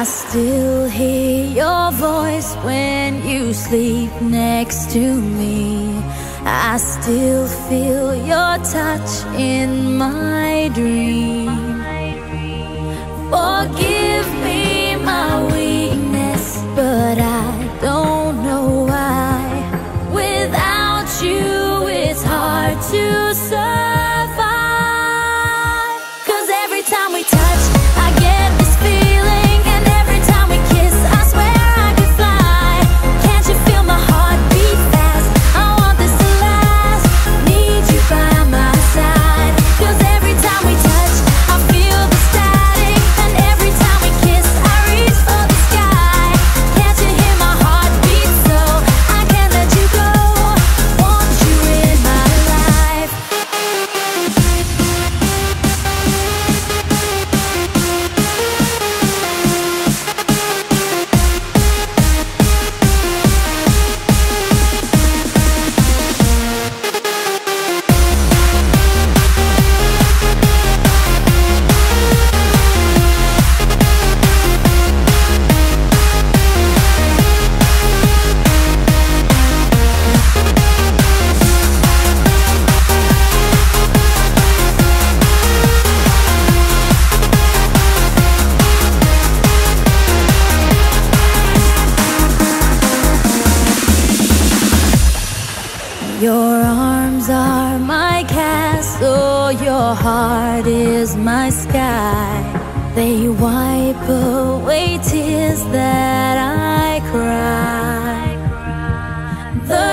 I still hear your voice when you sleep next to me. I still feel your touch in my dream. Forgive me my weakness, but I don't know why. Without you, it's hard to survive. 'Cause every time we touch, I get this feeling, and every time we kiss, I swear I could fly. Can't you feel my heart beat fast? I want this to last. Need you by my side. 'Cause every time we touch, I feel the static, and every time we kiss, I reach for the sky. Can't you hear my heart beat? So I can't let you go. Want you in my life. Your arms are my castle, your heart is my sky. They wipe away tears that I cry. The